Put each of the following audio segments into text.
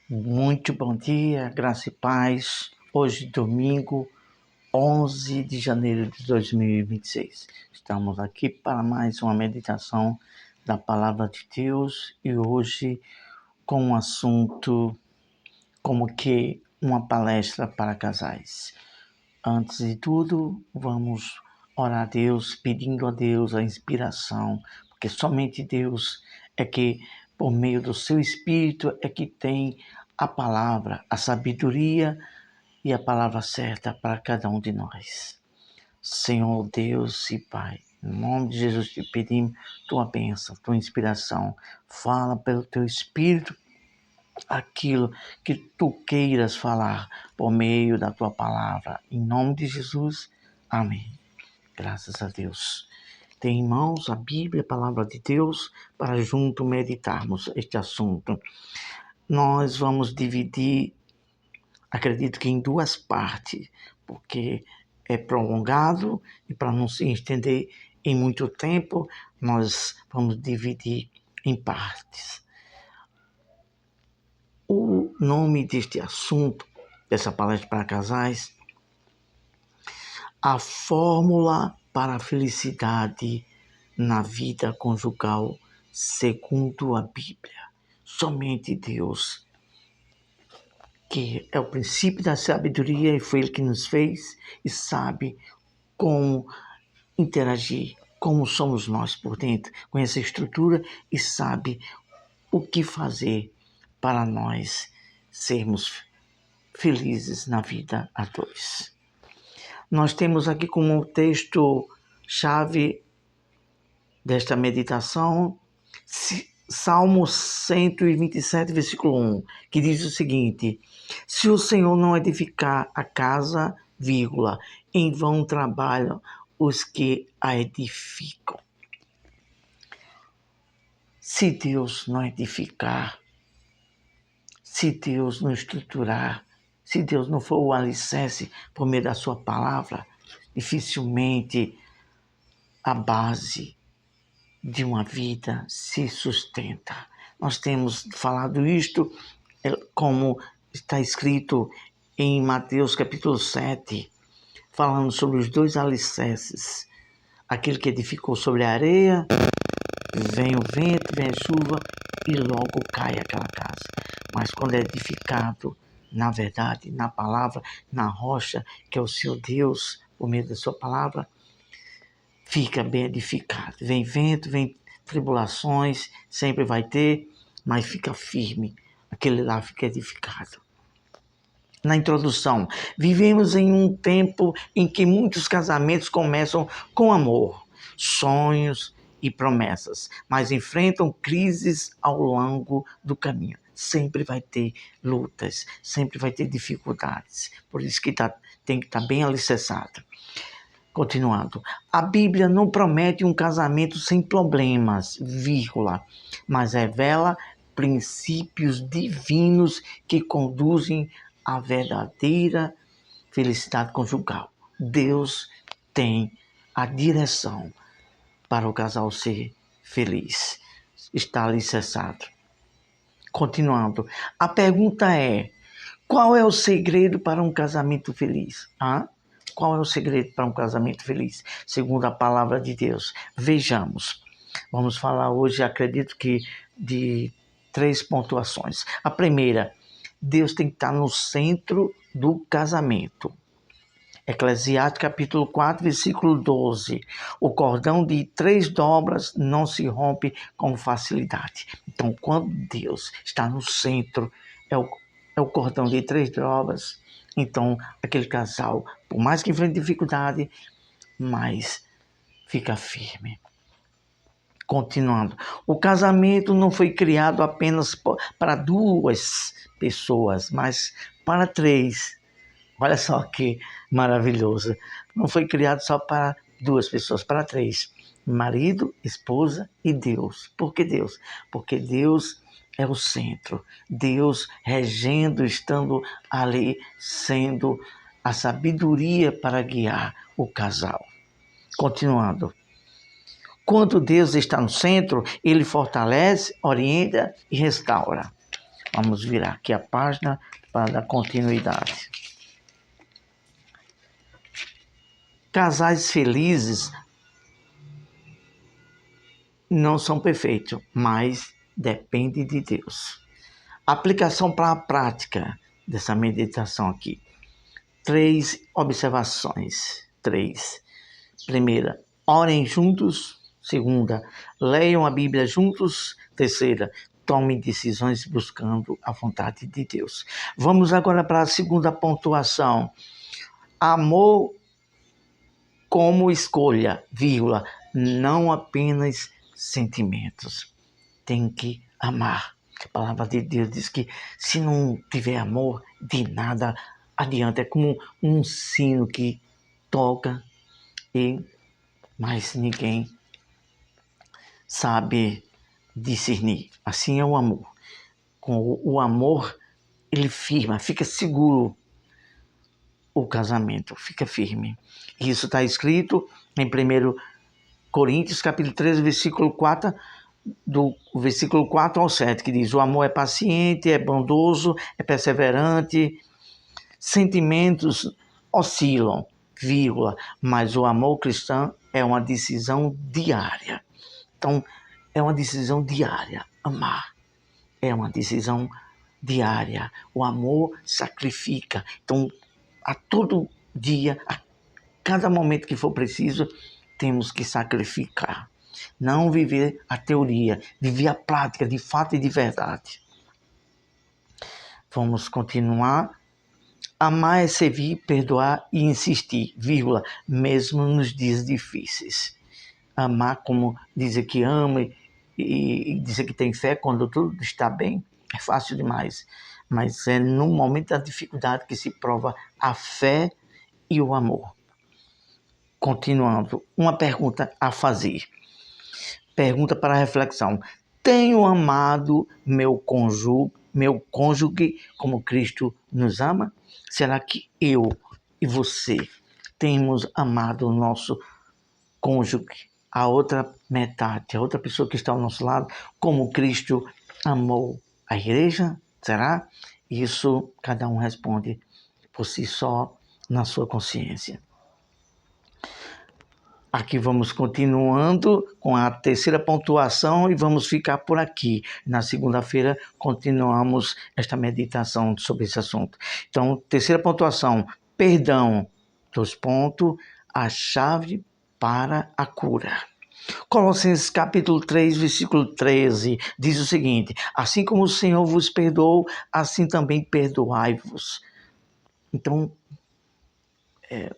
Muito bom dia, graça e paz. Hoje, domingo, 11 de janeiro de 2026. Estamos aqui para mais uma meditação da Palavra de Deus e hoje com um assunto como que uma palestra para casais. Antes de tudo, vamos orar a Deus, pedindo a Deus a inspiração, porque somente Deus é que, por meio do seu Espírito, é que tem a palavra, a sabedoria e a palavra certa para cada um de nós. Senhor Deus e Pai, em nome de Jesus te pedimos tua bênção, tua inspiração. Fala pelo teu Espírito aquilo que tu queiras falar por meio da tua palavra. Em nome de Jesus, amém. Graças a Deus. Tem em mãos a Bíblia, a palavra de Deus, para junto meditarmos este assunto. Nós vamos dividir, acredito que em duas partes, porque é prolongado e para não se estender em muito tempo, nós vamos dividir em partes. O nome deste assunto, dessa palestra para casais, a fórmula para a felicidade na vida conjugal segundo a Bíblia. Somente Deus, que é o princípio da sabedoria e foi Ele que nos fez e sabe como interagir, como somos nós por dentro, com essa estrutura e sabe o que fazer para nós sermos felizes na vida a dois. Nós temos aqui como texto-chave desta meditação Salmo 127, versículo 1, que diz o seguinte: se o Senhor não edificar a casa, vírgula, em vão trabalham os que a edificam. Se Deus não edificar, se Deus não estruturar, se Deus não for o alicerce por meio da sua palavra, dificilmente a base de uma vida se sustenta. Nós temos falado isto como está escrito em Mateus capítulo 7, falando sobre os dois alicerces. Aquele que edificou sobre a areia, vem o vento, vem a chuva e logo cai aquela casa. Mas quando é edificado na verdade, na palavra, na rocha, que é o seu Deus, por meio da sua palavra, fica bem edificado. Vem vento, vem tribulações, sempre vai ter, mas fica firme. Aquele lá fica edificado. Na introdução, vivemos em um tempo em que muitos casamentos começam com amor, sonhos e promessas, mas enfrentam crises ao longo do caminho. Sempre vai ter lutas, sempre vai ter dificuldades. Por isso que tem que estar bem alicerçado. Continuando, a Bíblia não promete um casamento sem problemas, vírgula, mas revela princípios divinos que conduzem à verdadeira felicidade conjugal. Deus tem a direção para o casal ser feliz. Está alicerçado. Continuando, a pergunta é: qual é o segredo para um casamento feliz? Qual é o segredo para um casamento feliz? Segundo a palavra de Deus. Vejamos. Vamos falar hoje, acredito que, de 3 pontuações. A primeira, Deus tem que estar no centro do casamento. Eclesiastes capítulo 4, versículo 12. O cordão de 3 dobras não se rompe com facilidade. Então, quando Deus está no centro, é o cordão de 3 dobras. Então, aquele casal, por mais que enfrente dificuldade, mas fica firme. Continuando, o casamento não foi criado apenas para 2 pessoas, mas para 3. Olha só que maravilhoso. Não foi criado só para 2 pessoas, para 3. Marido, esposa e Deus. Por que Deus? Porque Deus é o centro. Deus regendo, estando ali, sendo a sabedoria para guiar o casal. Continuando. Quando Deus está no centro, Ele fortalece, orienta e restaura. Vamos virar aqui a página para dar continuidade. Casais felizes não são perfeitos, mas depende de Deus. Aplicação para a prática dessa meditação aqui. 3 observações. 3. Primeira, orem juntos. Segunda, leiam a Bíblia juntos. Terceira, tomem decisões buscando a vontade de Deus. Vamos agora para a segunda pontuação. Amor como escolha, vírgula, não apenas sentimentos. Tem que amar. A palavra de Deus diz que se não tiver amor, de nada adianta. É como um sino que toca e mais ninguém sabe discernir. Assim é o amor. Com o amor, ele firma, fica seguro o casamento, fica firme. Isso está escrito em 1 Coríntios, capítulo 13, versículo 4, do versículo 4 ao 7, que diz: o amor é paciente, é bondoso, é perseverante, sentimentos oscilam, vírgula, mas o amor cristão é uma decisão diária. Então, é uma decisão diária, amar. É uma decisão diária. O amor sacrifica. Então, a todo dia, a cada momento que for preciso, temos que sacrificar. Não viver a teoria, viver a prática de fato e de verdade. Vamos continuar. Amar é servir, perdoar e insistir, vírgula, mesmo nos dias difíceis. Amar como dizer que ama e dizer que tem fé quando tudo está bem, é fácil demais. Mas é no momento da dificuldade que se prova a fé e o amor. Continuando, uma pergunta a fazer. Pergunta para reflexão. Tenho amado meu cônjuge como Cristo nos ama? Será que eu e você temos amado o nosso cônjuge, a outra metade, a outra pessoa que está ao nosso lado, como Cristo amou a igreja? Será? Isso cada um responde por si só na sua consciência. Aqui vamos continuando com a terceira pontuação e vamos ficar por aqui. Na segunda-feira continuamos esta meditação sobre esse assunto. Então, terceira pontuação, perdão, 2 pontos, a chave para a cura. Colossenses capítulo 3, versículo 13, diz o seguinte: assim como o Senhor vos perdoou, assim também perdoai-vos. Então,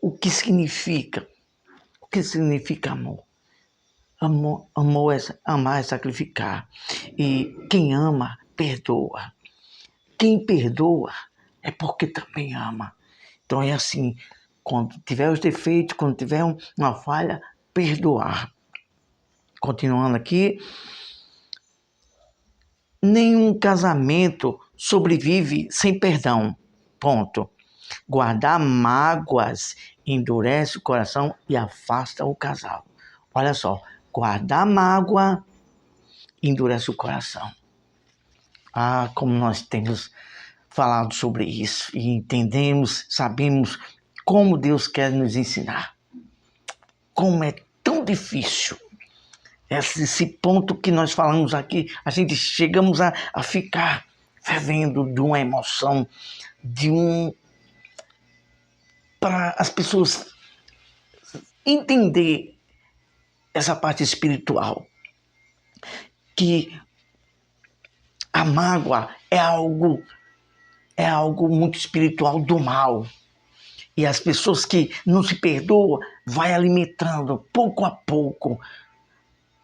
o que significa? O que significa amor? Amar é sacrificar. E quem ama, perdoa. Quem perdoa é porque também ama. Então é assim, quando tiver os defeitos, quando tiver uma falha, perdoar. Continuando aqui, nenhum casamento sobrevive sem perdão. Ponto. Guardar mágoas endurece o coração e afasta o casal. Olha só, guardar mágoa endurece o coração. Ah, como nós temos falado sobre isso e entendemos, sabemos como Deus quer nos ensinar. Como é tão difícil. Esse ponto que nós falamos aqui, a gente chegamos a ficar fervendo de uma emoção, para as pessoas entender essa parte espiritual, que a mágoa é algo muito espiritual do mal. E as pessoas que não se perdoam vai alimentando pouco a pouco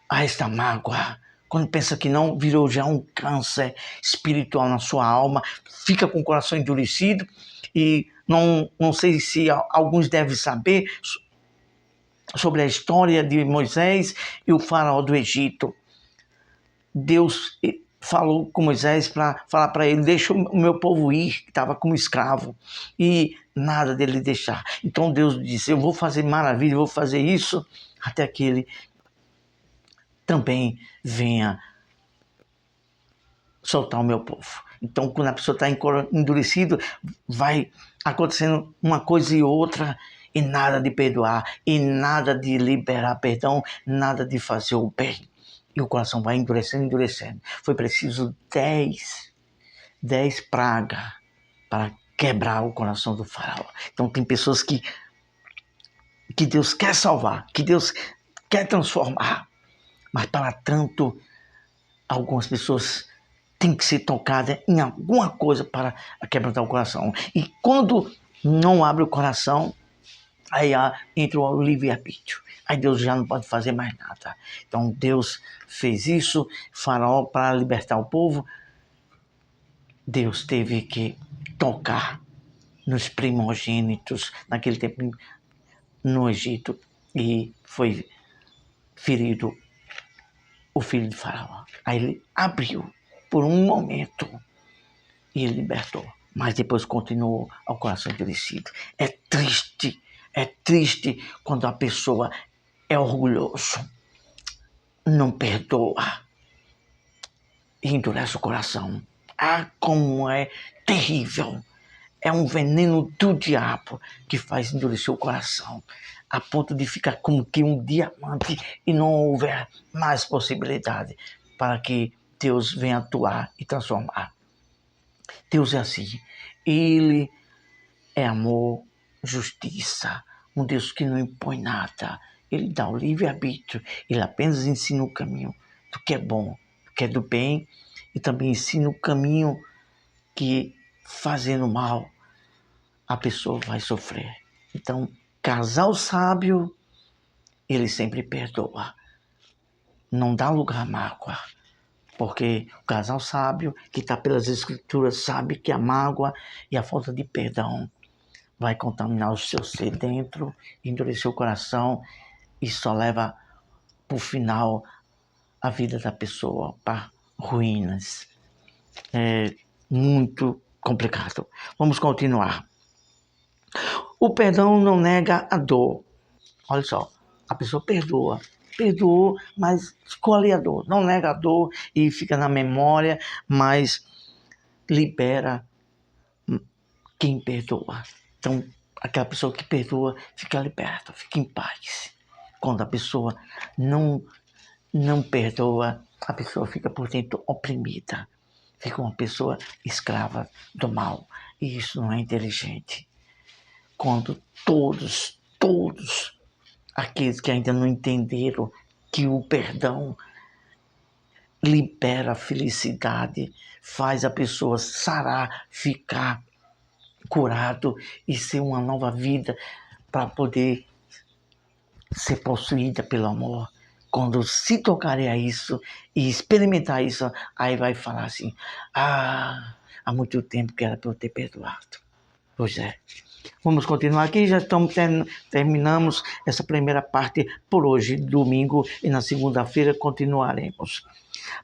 a esta mágoa. Quando pensa que não, virou já um câncer espiritual na sua alma, fica com o coração endurecido. E não sei se alguns devem saber sobre a história de Moisés e o faraó do Egito. Deus falou com Moisés para falar para ele: deixa o meu povo ir, que estava como escravo, e nada dele deixar. Então Deus disse: eu vou fazer maravilha, eu vou fazer isso, até que ele também venha soltar o meu povo. Então, quando a pessoa está endurecida, vai acontecendo uma coisa e outra, e nada de perdoar, e nada de liberar perdão, nada de fazer o bem. E o coração vai endurecendo, endurecendo. Foi preciso 10 pragas para quebrar o coração do faraó. Então, tem pessoas que Deus quer salvar, que Deus quer transformar, mas para tanto, algumas pessoas têm que ser tocadas em alguma coisa para quebrantar o coração. E quando não abre o coração, aí entra o livre-arbítrio. Aí Deus já não pode fazer mais nada. Então Deus fez isso, Faraó, para libertar o povo. Deus teve que tocar nos primogênitos, naquele tempo no Egito, e foi ferido o filho de Faraó. Aí ele abriu por um momento e ele libertou. Mas depois continuou ao coração endurecido. É triste quando a pessoa é orgulhoso, não perdoa e endurece o coração. Como é terrível. É um veneno do diabo que faz endurecer o coração, a ponto de ficar como que um diamante e não houver mais possibilidade para que Deus venha atuar e transformar. Deus é assim. Ele é amor, justiça, um Deus que não impõe nada. Ele dá o livre-arbítrio, ele apenas ensina o caminho do que é bom, do que é do bem, e também ensina o caminho que, fazendo mal, a pessoa vai sofrer. Então, casal sábio, ele sempre perdoa. Não dá lugar à mágoa. Porque o casal sábio, que está pelas escrituras, sabe que a mágoa e a falta de perdão vai contaminar o seu ser dentro, endurecer o coração e só leva, por final, a vida da pessoa para ruínas. É muito complicado. Vamos continuar. O perdão não nega a dor. Olha só, a pessoa perdoou, mas escolhe a dor. Não nega a dor e fica na memória, mas libera quem perdoa. Então, aquela pessoa que perdoa fica liberta, fica em paz. Quando a pessoa não perdoa, a pessoa fica por dentro oprimida. Fica uma pessoa escrava do mal. E isso não é inteligente. Quando todos aqueles que ainda não entenderam que o perdão libera a felicidade, faz a pessoa sarar, ficar curado e ser uma nova vida para poder ser possuída pelo amor. Quando se tocarem a isso e experimentar isso, aí vai falar assim, há muito tempo que era para eu ter perdoado. Pois é. Vamos continuar aqui, já terminamos essa primeira parte por hoje, domingo, e na segunda-feira continuaremos.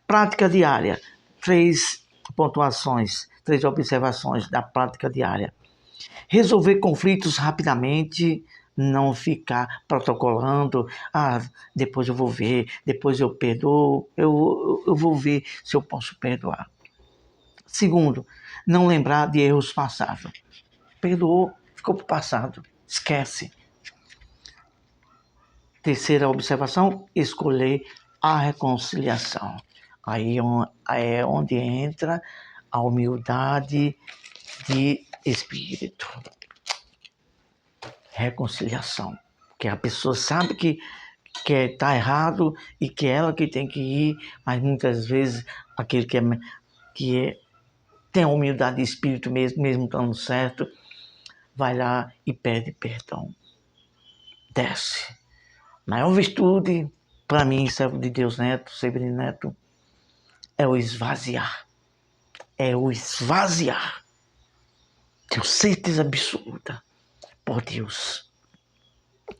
Prática diária, 3 pontuações, 3 observações da prática diária. Resolver conflitos rapidamente, não ficar protocolando, depois eu vou ver, depois eu perdoo, eu vou ver se eu posso perdoar. Segundo, não lembrar de erros passados. Perdoou, ficou para o passado, esquece. Terceira observação, escolher a reconciliação. Aí é onde entra a humildade de espírito. Reconciliação. Porque a pessoa sabe que está errado e que é ela que tem que ir, mas muitas vezes aquele tem a humildade de espírito mesmo estando certo, vai lá e pede perdão. Desce. Maior virtude, para mim, servo de Deus Neto, Severino Neto, é o esvaziar. É o esvaziar. Tenho certeza absoluta por Deus.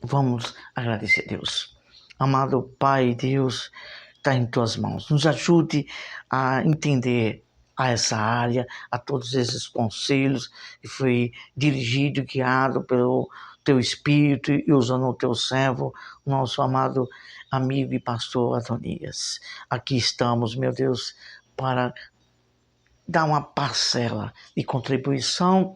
Vamos agradecer a Deus. Amado Pai, Deus, está em tuas mãos. Nos ajude a entender a essa área, a todos esses conselhos que foi dirigido, guiado pelo teu Espírito e usando o teu servo, nosso amado amigo e pastor Adonias. Aqui estamos, meu Deus, para dar uma parcela de contribuição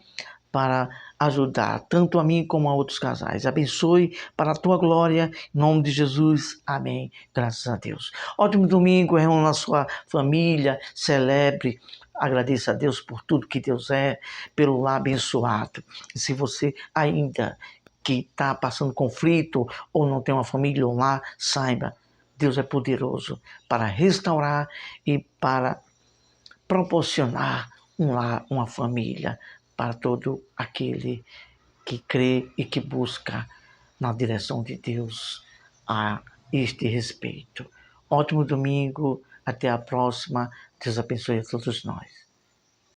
para ajudar tanto a mim como a outros casais. Abençoe para a tua glória, em nome de Jesus. Amém. Graças a Deus. Ótimo domingo, reúna a sua família, celebre, agradeça a Deus por tudo que Deus é, pelo lar abençoado. E se você ainda que está passando conflito ou não tem uma família ou um lar, saiba, Deus é poderoso para restaurar e para proporcionar um lar, uma família para todo aquele que crê e que busca na direção de Deus a este respeito. Ótimo domingo, até a próxima. Deus abençoe a todos nós.